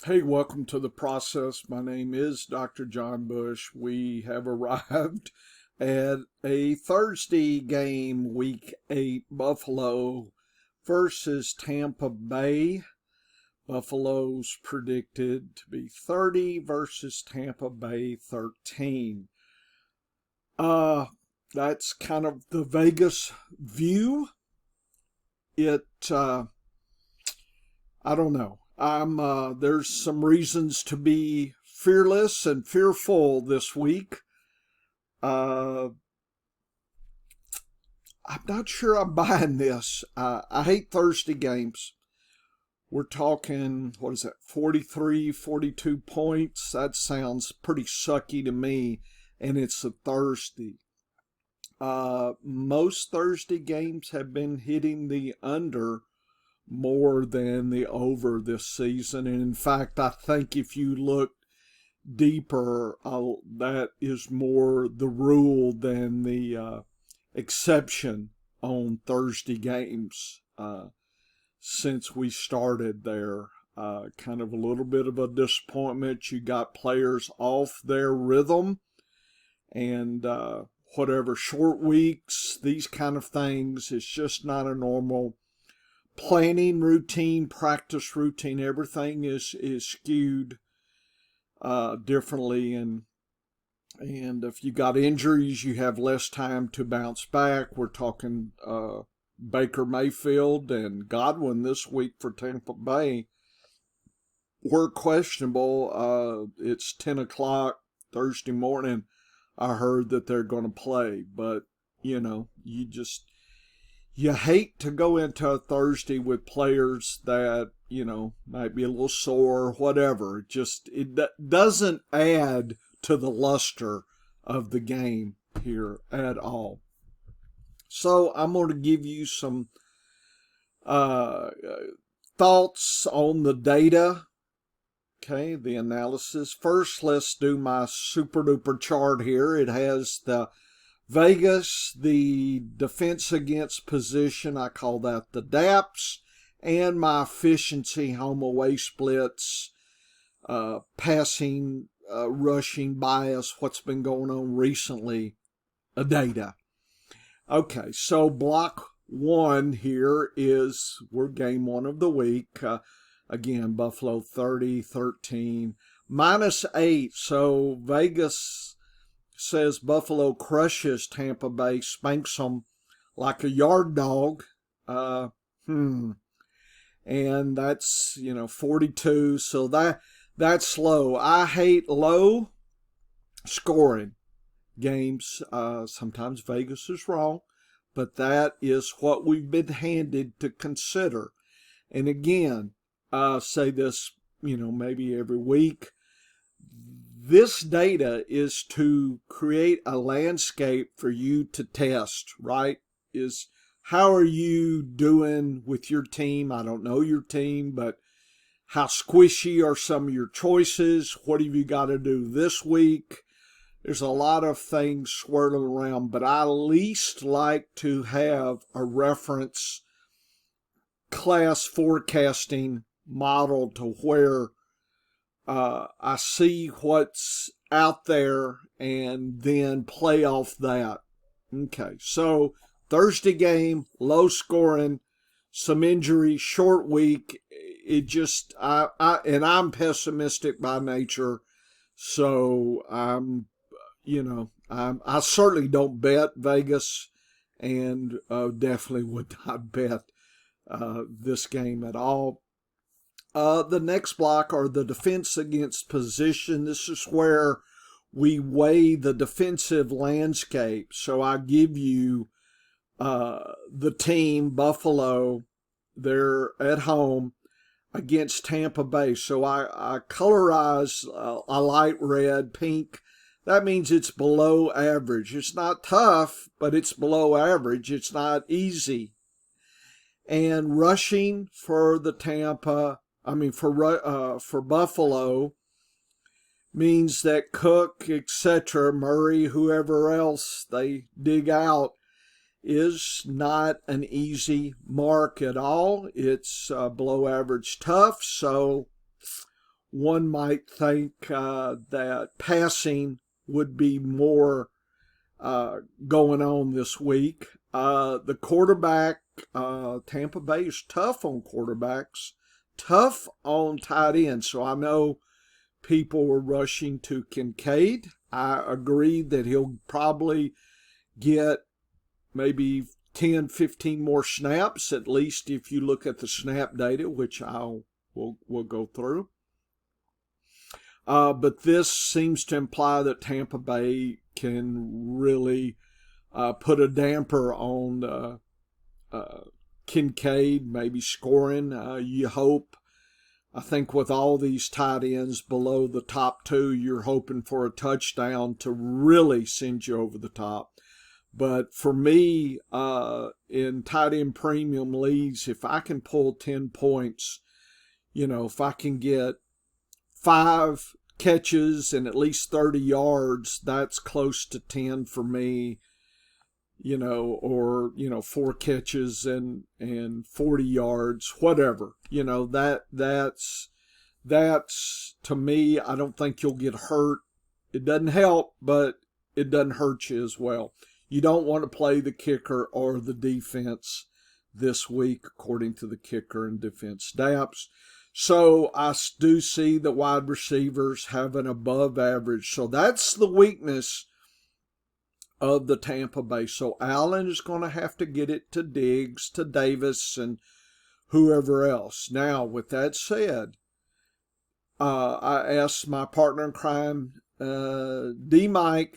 Hey, welcome to the process. My name is Dr. John Bush. We have arrived at a Thursday game, Week 8, Buffalo versus Tampa Bay. Buffalo's predicted to be 30 versus Tampa Bay 13. That's kind of the Vegas view. I don't know. There's some reasons to be fearless and fearful this week. I'm not sure I'm buying this. I hate Thursday games. We're talking, 43, 42 points? That sounds pretty sucky to me, and it's a Thursday. Most Thursday games have been hitting the under more than the over this season. And in fact, I think if you look deeper, that is more the rule than the exception on Thursday games since we started there. Kind of a little bit of a disappointment. You got players off their rhythm and whatever, short weeks, these kind of things. It's just not a normal planning routine, practice routine. Everything is skewed differently, and if you got injuries, you have less time to bounce back. We're talking Baker Mayfield and Godwin this week for Tampa Bay were questionable. It's 10 o'clock Thursday morning. I heard that they're going to play, but you hate to go into a Thursday with players that, might be a little sore or whatever. It doesn't add to the luster of the game here at all. So I'm going to give you some thoughts on the data. Okay, the analysis. First, let's do my super duper chart here. It has the Vegas, the defense against position, I call that the DAPS, and my efficiency home away splits, passing, rushing bias, what's been going on recently, data. Okay, so block one here we're game one of the week. Again, Buffalo 30, 13, -8. So Vegas says Buffalo crushes Tampa Bay, spanks them like a yard dog. And that's, 42. So that's low. I hate low scoring games. Sometimes Vegas is wrong, but that is what we've been handed to consider. And again, say this, maybe every week. This data is to create a landscape for you to test, right? How are you doing with your team? I don't know your team, but how squishy are some of your choices? What have you got to do this week? There's a lot of things swirling around, but I least like to have a reference class forecasting model to where I see what's out there and then play off that. Okay, so Thursday game, low scoring, some injury, short week. I'm pessimistic by nature, so I certainly don't bet Vegas, and definitely would not bet this game at all. The next block are the defense against position. This is where we weigh the defensive landscape. So I give you the team, Buffalo, they're at home against Tampa Bay. So I colorize a light red, pink. That means it's below average. It's not tough, but it's below average. It's not easy. And rushing for for Buffalo means that Cook, etc., Murray, whoever else they dig out, is not an easy mark at all. It's below average tough. So one might think that passing would be more going on this week. The quarterback, Tampa Bay is tough on quarterbacks, tough on tight ends. So I know people were rushing to Kincaid. I agree that he'll probably get maybe 10, 15 more snaps, at least if you look at the snap data, which we'll go through. But this seems to imply that Tampa Bay can really put a damper on Kincaid, maybe scoring. You hope. I think with all these tight ends below the top two, you're hoping for a touchdown to really send you over the top. But for me, in tight end premium leagues, if I can pull 10 points, if I can get 5 catches and at least 30 yards, that's close to 10 for me, or 4 catches and 40 yards, whatever. That's to me, I don't think you'll get hurt. It doesn't help, but it doesn't hurt you as well. You don't want to play the kicker or the defense this week, according to the kicker and defense DAPS. So I do see the wide receivers have an above average. So that's the weakness of the Tampa Bay. So Allen is going to have to get it to Diggs, to Davis, and whoever else. Now, with that said, I asked my partner in crime, D-Mike,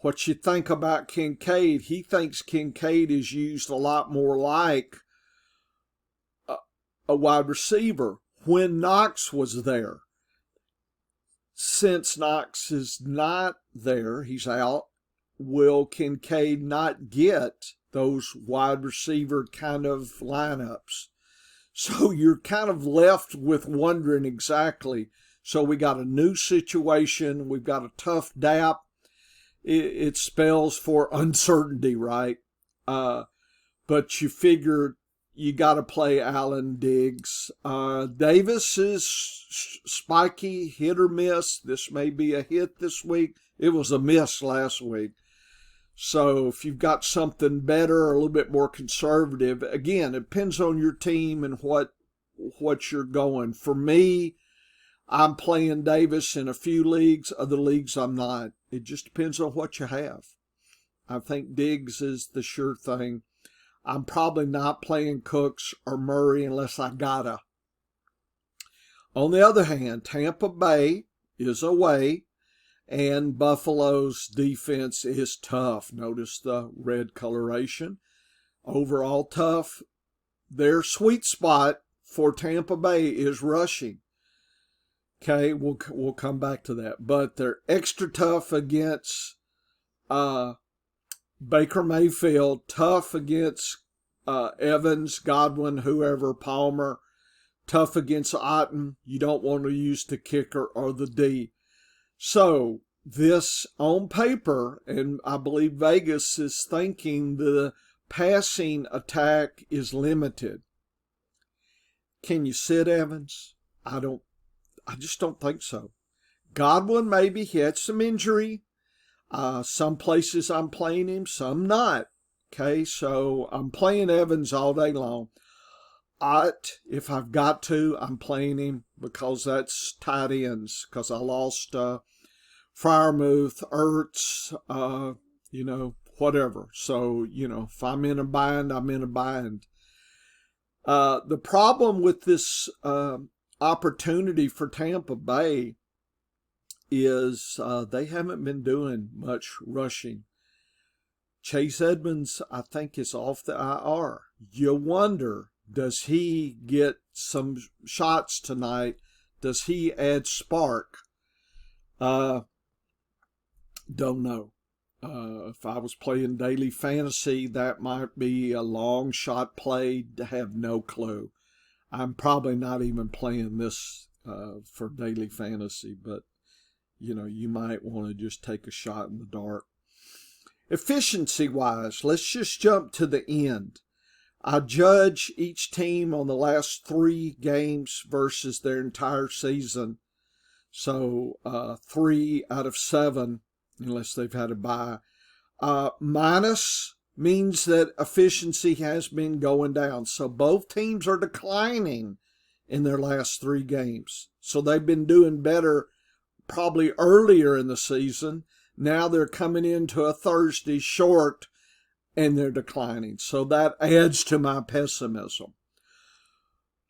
what you think about Kincaid. He thinks Kincaid is used a lot more like a wide receiver when Knox was there. Since Knox is not there, he's out, will Kincaid not get those wide receiver kind of lineups? So you're kind of left with wondering exactly. So we got a new situation. We've got a tough DAP. It spells for uncertainty, right? But you figure you got to play Allen, Diggs. Davis is spiky, hit or miss. This may be a hit this week. It was a miss last week. So if you've got something better or a little bit more conservative, again, it depends on your team and what you're going. For me, I'm playing Davis in a few leagues. Other leagues, I'm not. It just depends on what you have. I think Diggs is the sure thing. I'm probably not playing Cooks or Murray unless I gotta. On the other hand, Tampa Bay is away, and Buffalo's defense is tough. Notice the red coloration. Overall tough. Their sweet spot for Tampa Bay is rushing. Okay, we'll come back to that. But they're extra tough against Baker Mayfield, tough against Evans, Godwin, whoever, Palmer, tough against Otten. You don't want to use the kicker or the D. So this on paper, and I believe Vegas is thinking the passing attack is limited. Can you sit Evans? I just don't think so. Godwin, maybe he had some injury. Some places I'm playing him, some not. Okay, so I'm playing Evans all day long. If I've got to, I'm playing him because that's tight ends. Because I lost Freiermuth, Ertz, whatever. So, if I'm in a bind, I'm in a bind. The problem with this opportunity for Tampa Bay is they haven't been doing much rushing. Chase Edmonds, I think, is off the IR. You wonder, does he get some shots tonight? Does he add spark? Don't know. If I was playing daily fantasy, that might be a long shot play. To have no clue. I'm probably not even playing this for daily fantasy, but you might want to just take a shot in the dark. Efficiency-wise, let's just jump to the end. I judge each team on the last 3 games versus their entire season. So 3 out of 7, unless they've had a bye. Minus means that efficiency has been going down. So both teams are declining in their last 3 games. So they've been doing better probably earlier in the season. Now they're coming into a Thursday short and they're declining. So that adds to my pessimism.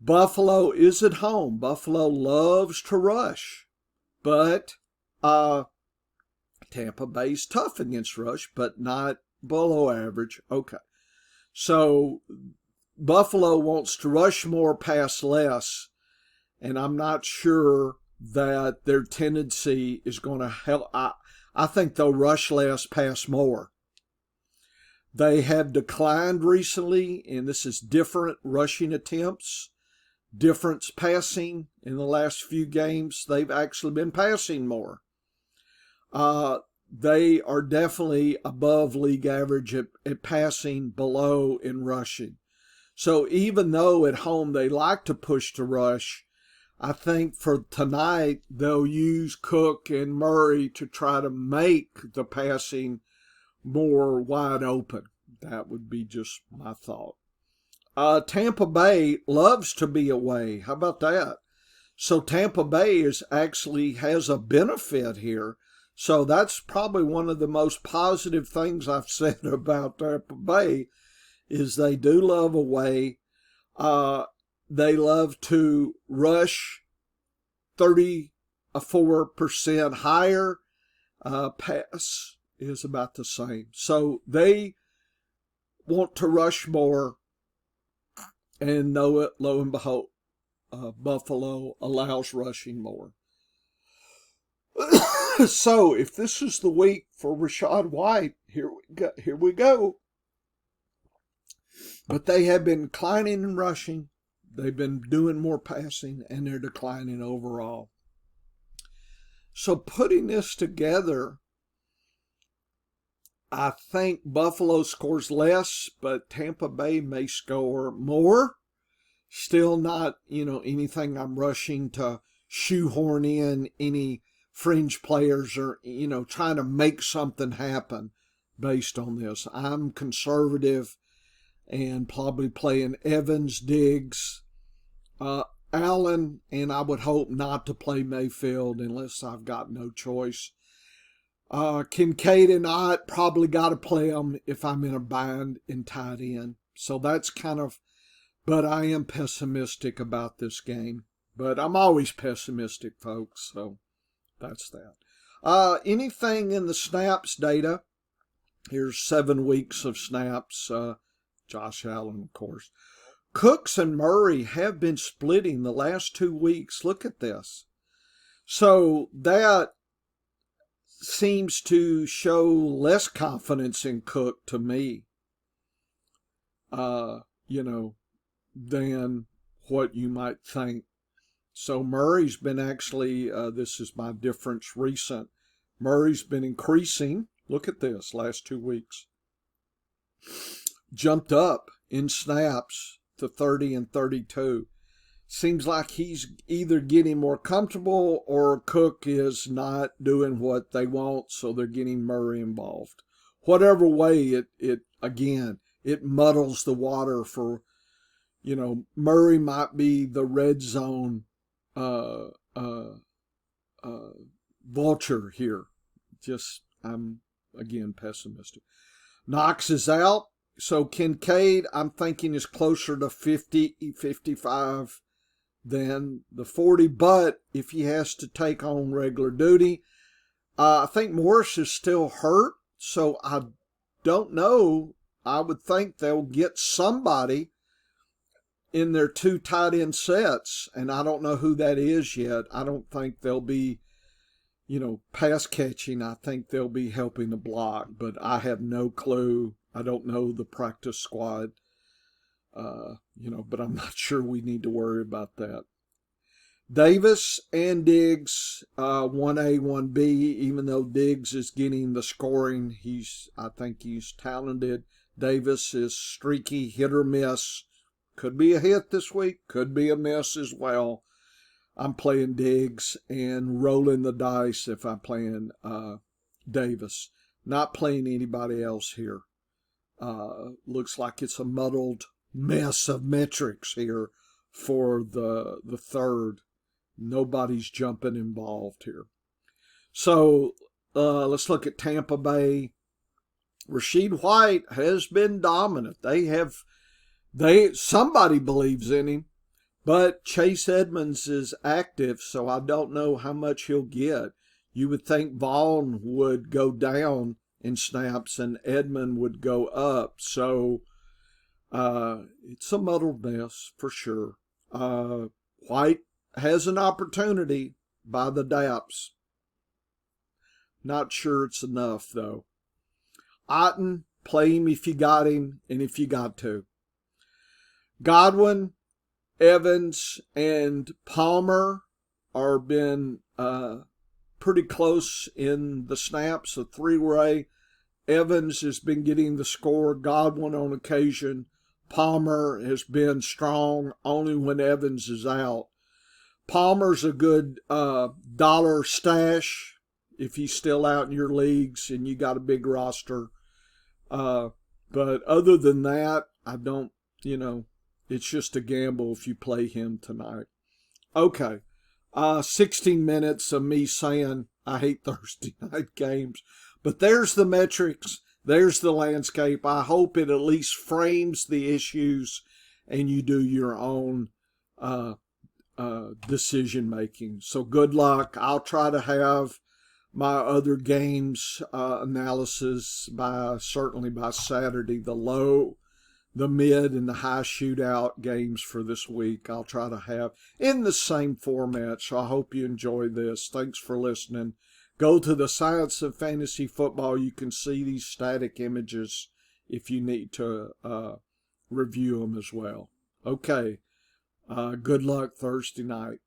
Buffalo is at home. Buffalo loves to rush. But Tampa Bay's tough against rush, but not below average. Okay. So Buffalo wants to rush more, pass less, and I'm not sure that their tendency is going to help. I think they'll rush less, pass more. They have declined recently, and this is different rushing attempts, difference passing. In the last few games, they've actually been passing more. They are definitely above league average at passing, below in rushing. So even though at home they like to push to rush, I think for tonight they'll use Cook and Murray to try to make the passing more wide open. That would be just my thought. Tampa Bay loves to be away. How about that? So Tampa Bay has a benefit here. So that's probably one of the most positive things I've said about Tampa Bay is they do love away. They love to rush 34% higher. Pass is about the same. So they want to rush more, and lo and behold, Buffalo allows rushing more. So if this is the week for Rachaad White, here we go. But they have been declining in rushing. They've been doing more passing, and they're declining overall. So putting this together, I think Buffalo scores less, but Tampa Bay may score more. Still not, anything I'm rushing to shoehorn in any fringe players or, trying to make something happen based on this. I'm conservative and probably playing Evans, Diggs, Allen, and I would hope not to play Mayfield unless I've got no choice. Kincaid and Ott probably got to play them if I'm in a bind in tight end. So that's but I am pessimistic about this game. But I'm always pessimistic, folks, so that's that. Anything in the snaps data? Here's 7 weeks of snaps. Josh Allen, of course. Cooks and Murray have been splitting the last 2 weeks. Look at this. So that seems to show less confidence in Cook to me, than what you might think. So Murray's been actually, this is my difference recent. Murray's been increasing. Look at this, last 2 weeks. Jumped up in snaps to 30 and 32. Seems like he's either getting more comfortable or Cook is not doing what they want, so they're getting Murray involved. Whatever way, it muddles the water for, Murray might be the red zone vulture here. I'm, again, pessimistic. Knox is out. So Kincaid, I'm thinking, is closer to 50, 55 than the 40. But if he has to take on regular duty, I think Morris is still hurt. So I don't know. I would think they'll get somebody in their 2 tight end sets. And I don't know who that is yet. I don't think they'll be, pass catching. I think they'll be helping the block. But I have no clue. I don't know the practice squad, but I'm not sure we need to worry about that. Davis and Diggs, 1A, 1B, even though Diggs is getting the scoring, I think he's talented. Davis is streaky, hit or miss. Could be a hit this week, could be a miss as well. I'm playing Diggs and rolling the dice if I'm playing Davis. Not playing anybody else here. Looks like it's a muddled mess of metrics here for the third. Nobody's jumping involved here. So let's look at Tampa Bay. Rashid White has been dominant. Somebody believes in him, but Chase Edmonds is active, so I don't know how much he'll get. You would think Vaughn would go down in snaps and Edmond would go up. So it's a muddled mess for sure. White has an opportunity by the DAPS. Not sure it's enough, though. Otten, play him if you got him and if you got to. Godwin, Evans, and Palmer are been pretty close in the snaps, a three-way. Evans has been getting the score, Godwin on occasion. Palmer has been strong only when Evans is out. Palmer's a good dollar stash if he's still out in your leagues and you got a big roster. But other than that, I don't, it's just a gamble if you play him tonight. Okay. 16 minutes of me saying I hate Thursday night games. But there's the metrics. There's the landscape. I hope it at least frames the issues and you do your own decision making. So good luck. I'll try to have my other games analysis certainly by Saturday. The low, the mid, and the high shootout games for this week I'll try to have in the same format. So I hope you enjoy this. Thanks for listening. Go to the Science of Fantasy Football. You can see these static images if you need to review them as well. Okay. Good luck Thursday night.